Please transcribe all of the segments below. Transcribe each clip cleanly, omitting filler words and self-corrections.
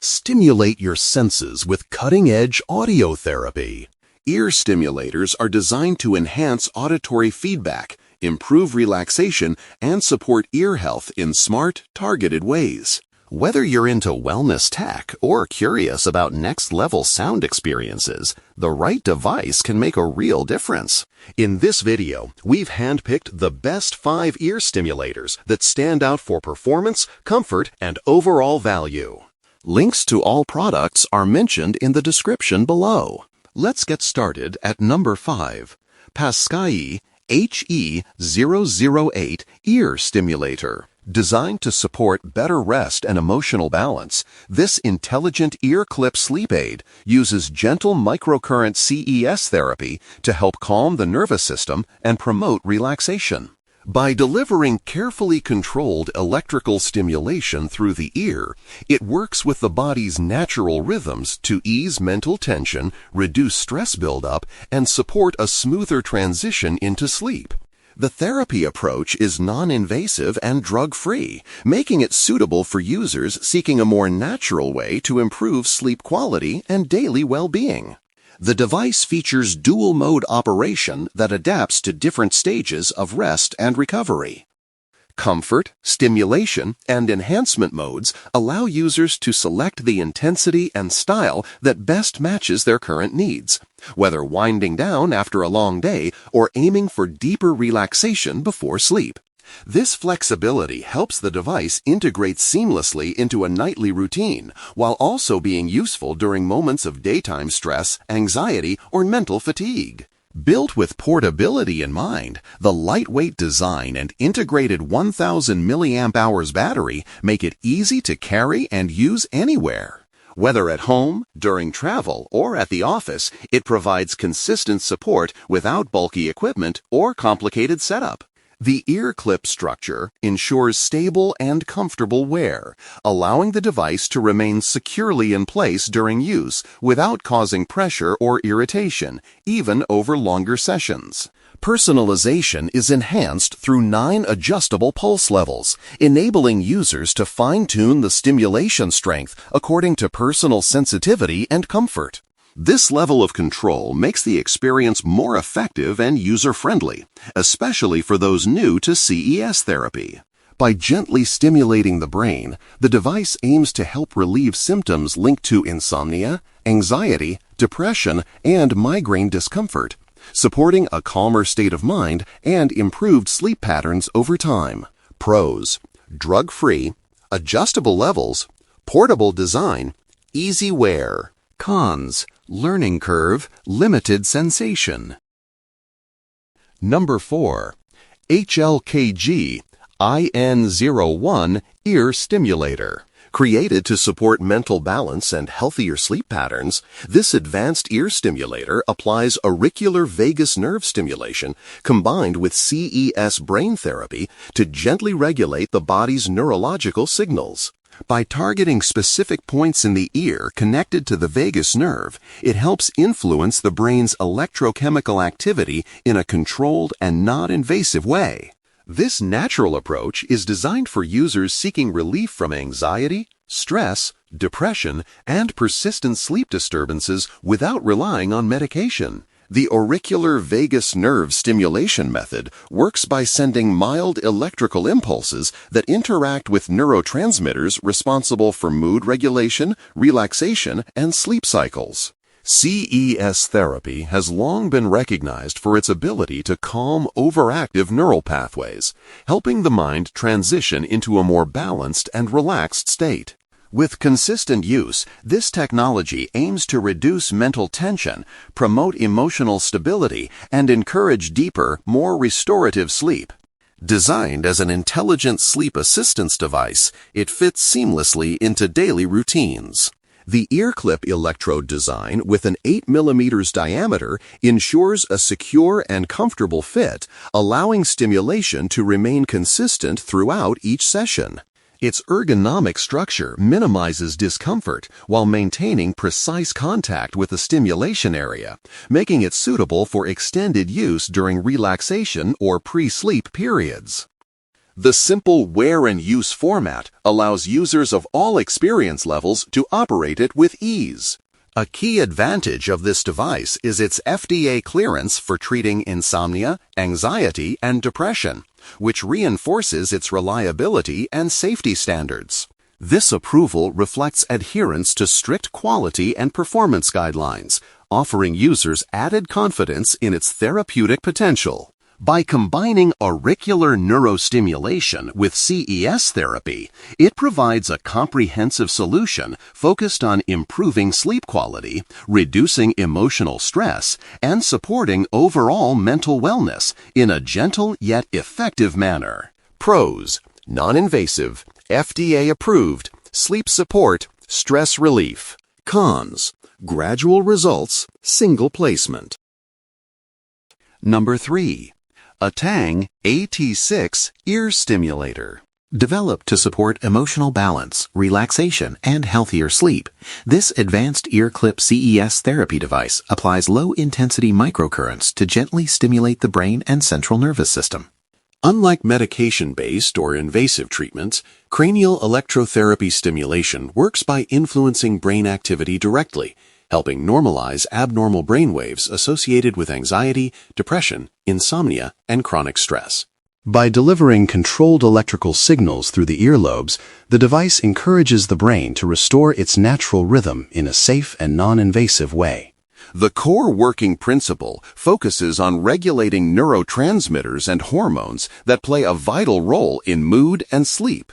Stimulate your senses with cutting-edge audio therapy. Ear stimulators are designed to enhance auditory feedback, improve relaxation, and support ear health in smart, targeted ways. Whether you're into wellness tech or curious about next-level sound experiences, the right device can make a real difference. In this video, we've handpicked the best 5 ear stimulators that stand out for performance, comfort, and overall value. Links to all products are mentioned in the description below. Let's get started at number 5, Pastsky HE-M008 Ear Stimulator. Designed to support better rest and emotional balance, this intelligent ear clip sleep aid uses gentle microcurrent CES therapy to help calm the nervous system and promote relaxation. By delivering carefully controlled electrical stimulation through the ear, it works with the body's natural rhythms to ease mental tension, reduce stress buildup, and support a smoother transition into sleep. The therapy approach is non-invasive and drug-free, making it suitable for users seeking a more natural way to improve sleep quality and daily well-being. The device features dual-mode operation that adapts to different stages of rest and recovery. Comfort, stimulation, and enhancement modes allow users to select the intensity and style that best matches their current needs, whether winding down after a long day or aiming for deeper relaxation before sleep. This flexibility helps the device integrate seamlessly into a nightly routine, while also being useful during moments of daytime stress, anxiety, or mental fatigue. Built with portability in mind, the lightweight design and integrated 1000 mAh battery make it easy to carry and use anywhere. Whether at home, during travel, or at the office, it provides consistent support without bulky equipment or complicated setup. The ear clip structure ensures stable and comfortable wear, allowing the device to remain securely in place during use without causing pressure or irritation, even over longer sessions. Personalization is enhanced through 9 adjustable pulse levels, enabling users to fine-tune the stimulation strength according to personal sensitivity and comfort. This level of control makes the experience more effective and user-friendly, especially for those new to CES therapy. By gently stimulating the brain, the device aims to help relieve symptoms linked to insomnia, anxiety, depression, and migraine discomfort, supporting a calmer state of mind and improved sleep patterns over time. Pros: drug-free, adjustable levels, portable design, easy wear. Cons: learning curve, limited sensation. Number 4. Hlkgo IN01 Ear Stimulator. Created to support mental balance and healthier sleep patterns, this advanced ear stimulator applies auricular vagus nerve stimulation combined with CES brain therapy to gently regulate the body's neurological signals. By targeting specific points in the ear connected to the vagus nerve, it helps influence the brain's electrochemical activity in a controlled and non-invasive way. This natural approach is designed for users seeking relief from anxiety, stress, depression, and persistent sleep disturbances without relying on medication. The auricular vagus nerve stimulation method works by sending mild electrical impulses that interact with neurotransmitters responsible for mood regulation, relaxation, and sleep cycles. CES therapy has long been recognized for its ability to calm overactive neural pathways, helping the mind transition into a more balanced and relaxed state. With consistent use, this technology aims to reduce mental tension, promote emotional stability, and encourage deeper, more restorative sleep. Designed as an intelligent sleep assistance device, it fits seamlessly into daily routines. The ear clip electrode design with an 8 mm diameter ensures a secure and comfortable fit, allowing stimulation to remain consistent throughout each session. Its ergonomic structure minimizes discomfort while maintaining precise contact with the stimulation area, making it suitable for extended use during relaxation or pre-sleep periods. The simple wear and use format allows users of all experience levels to operate it with ease. A key advantage of this device is its FDA clearance for treating insomnia, anxiety, and depression, which reinforces its reliability and safety standards. This approval reflects adherence to strict quality and performance guidelines, offering users added confidence in its therapeutic potential. By combining auricular neurostimulation with CES therapy, it provides a comprehensive solution focused on improving sleep quality, reducing emotional stress, and supporting overall mental wellness in a gentle yet effective manner. Pros: non-invasive, FDA-approved, sleep support, stress relief. Cons: gradual results, single placement. Number 3. Atang AT-6 Ear Stimulator. Developed to support emotional balance, relaxation, and healthier sleep, this advanced ear clip CES therapy device applies low-intensity microcurrents to gently stimulate the brain and central nervous system. Unlike medication-based or invasive treatments, cranial electrotherapy stimulation works by influencing brain activity directly, helping normalize abnormal brain waves associated with anxiety, depression, insomnia, and chronic stress. By delivering controlled electrical signals through the earlobes, the device encourages the brain to restore its natural rhythm in a safe and non-invasive way. The core working principle focuses on regulating neurotransmitters and hormones that play a vital role in mood and sleep.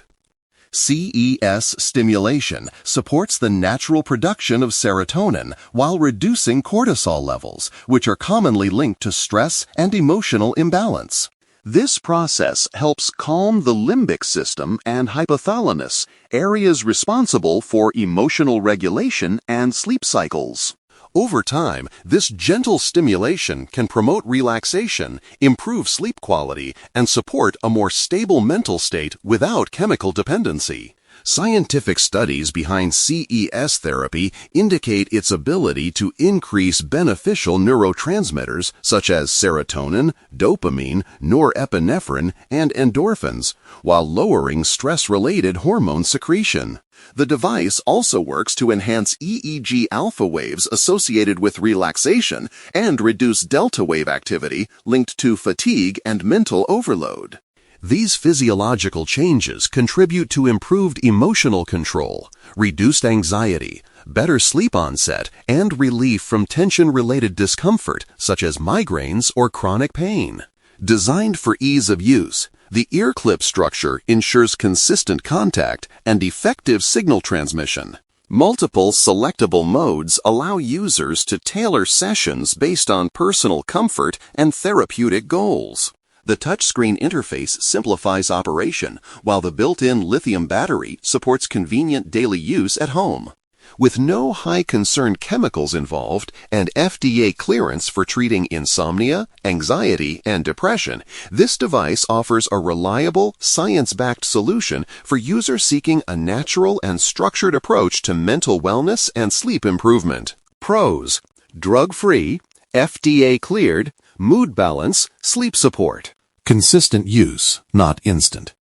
CES stimulation supports the natural production of serotonin while reducing cortisol levels, which are commonly linked to stress and emotional imbalance. This process helps calm the limbic system and hypothalamus, areas responsible for emotional regulation and sleep cycles. Over time, this gentle stimulation can promote relaxation, improve sleep quality, and support a more stable mental state without chemical dependency. Scientific studies behind CES therapy indicate its ability to increase beneficial neurotransmitters such as serotonin, dopamine, norepinephrine, and endorphins, while lowering stress-related hormone secretion. The device also works to enhance EEG alpha waves associated with relaxation and reduce delta wave activity linked to fatigue and mental overload. These physiological changes contribute to improved emotional control, reduced anxiety, better sleep onset, and relief from tension-related discomfort such as migraines or chronic pain. Designed for ease of use, the ear clip structure ensures consistent contact and effective signal transmission. Multiple selectable modes allow users to tailor sessions based on personal comfort and therapeutic goals. The touchscreen interface simplifies operation, while the built-in lithium battery supports convenient daily use at home. With no high-concern chemicals involved and FDA clearance for treating insomnia, anxiety, and depression, this device offers a reliable, science-backed solution for users seeking a natural and structured approach to mental wellness and sleep improvement. Pros: drug-free, FDA-cleared, mood balance, sleep support. Consistent use, not instant.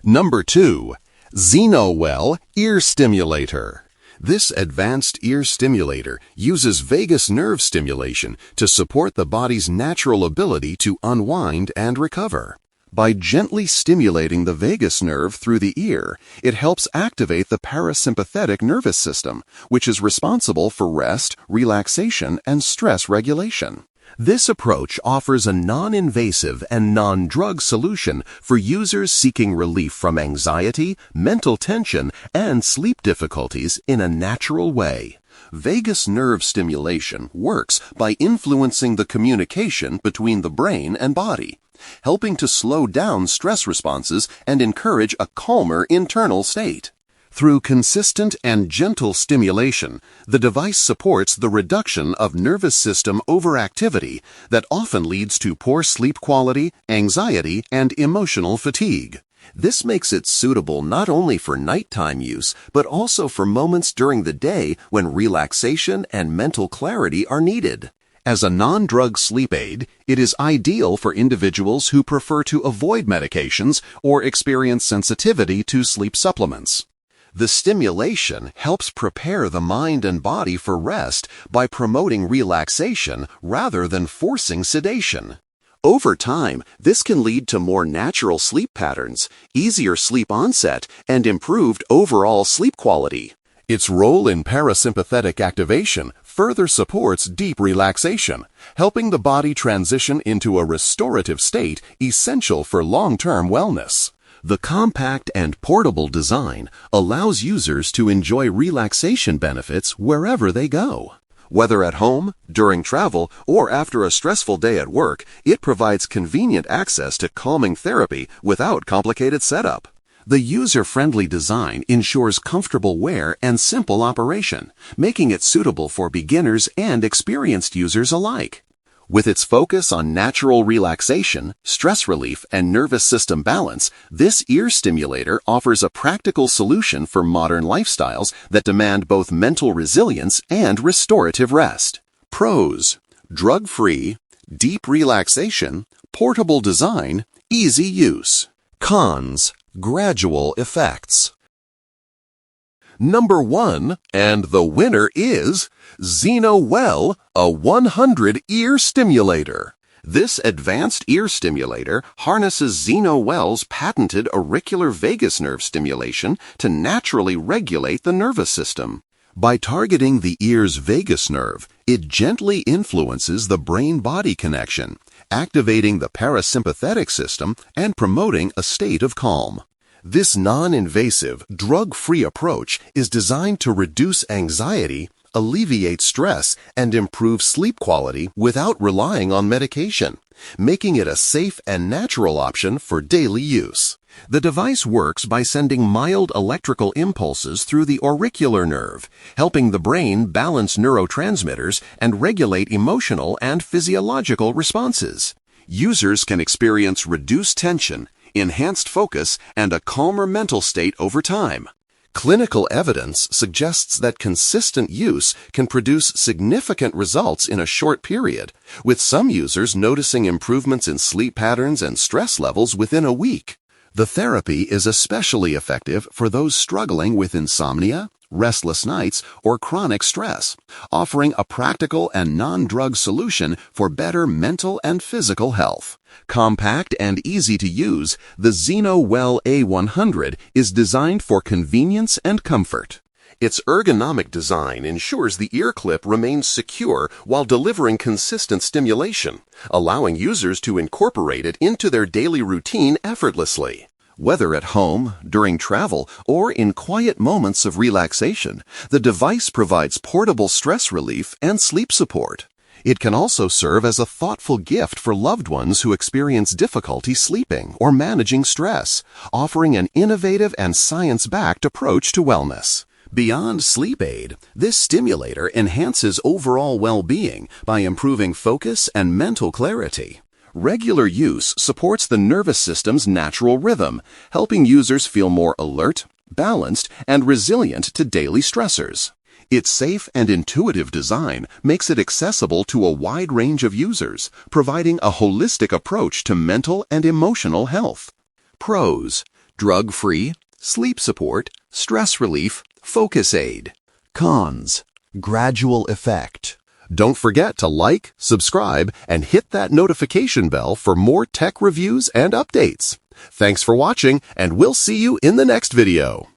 Number 2. ZenoWell Ear Stimulator. This advanced ear stimulator uses vagus nerve stimulation to support the body's natural ability to unwind and recover. By gently stimulating the vagus nerve through the ear, it helps activate the parasympathetic nervous system, which is responsible for rest, relaxation, and stress regulation. This approach offers a non-invasive and non-drug solution for users seeking relief from anxiety, mental tension, and sleep difficulties in a natural way. Vagus nerve stimulation works by influencing the communication between the brain and body, helping to slow down stress responses and encourage a calmer internal state. Through consistent and gentle stimulation, the device supports the reduction of nervous system overactivity that often leads to poor sleep quality, anxiety, and emotional fatigue. This makes it suitable not only for nighttime use, but also for moments during the day when relaxation and mental clarity are needed. As a non-drug sleep aid, it is ideal for individuals who prefer to avoid medications or experience sensitivity to sleep supplements. The stimulation helps prepare the mind and body for rest by promoting relaxation rather than forcing sedation. Over time, this can lead to more natural sleep patterns, easier sleep onset, and improved overall sleep quality. Its role in parasympathetic activation further supports deep relaxation, helping the body transition into a restorative state essential for long-term wellness. The compact and portable design allows users to enjoy relaxation benefits wherever they go. Whether at home, during travel, or after a stressful day at work, it provides convenient access to calming therapy without complicated setup. The user-friendly design ensures comfortable wear and simple operation, making it suitable for beginners and experienced users alike. With its focus on natural relaxation, stress relief, and nervous system balance, this ear stimulator offers a practical solution for modern lifestyles that demand both mental resilience and restorative rest. Pros: drug-free, deep relaxation, portable design, easy use. Cons: gradual effects. Number 1, and the winner is ZenoWell A100 Ear Stimulator. This advanced ear stimulator harnesses ZenoWell's patented auricular vagus nerve stimulation to naturally regulate the nervous system. By targeting the ear's vagus nerve, it gently influences the brain-body connection, activating the parasympathetic system and promoting a state of calm. This non-invasive, drug-free approach is designed to reduce anxiety, alleviate stress, and improve sleep quality without relying on medication, making it a safe and natural option for daily use. The device works by sending mild electrical impulses through the auricular nerve, helping the brain balance neurotransmitters and regulate emotional and physiological responses. Users can experience reduced tension, enhanced focus, and a calmer mental state over time. Clinical evidence suggests that consistent use can produce significant results in a short period, with some users noticing improvements in sleep patterns and stress levels within a week. The therapy is especially effective for those struggling with insomnia, restless nights, or chronic stress, offering a practical and non-drug solution for better mental and physical health. Compact and easy to use, the ZenoWell A100 is designed for convenience and comfort. Its ergonomic design ensures the ear clip remains secure while delivering consistent stimulation, allowing users to incorporate it into their daily routine effortlessly. Whether at home, during travel, or in quiet moments of relaxation, the device provides portable stress relief and sleep support. It can also serve as a thoughtful gift for loved ones who experience difficulty sleeping or managing stress, offering an innovative and science-backed approach to wellness. Beyond sleep aid, this stimulator enhances overall well-being by improving focus and mental clarity. Regular use supports the nervous system's natural rhythm, helping users feel more alert, balanced, and resilient to daily stressors. Its safe and intuitive design makes it accessible to a wide range of users, providing a holistic approach to mental and emotional health. Pros: drug-free, sleep support, stress relief, focus aid. Cons: gradual effect. Don't forget to like, subscribe, and hit that notification bell for more tech reviews and updates. Thanks for watching, and we'll see you in the next video.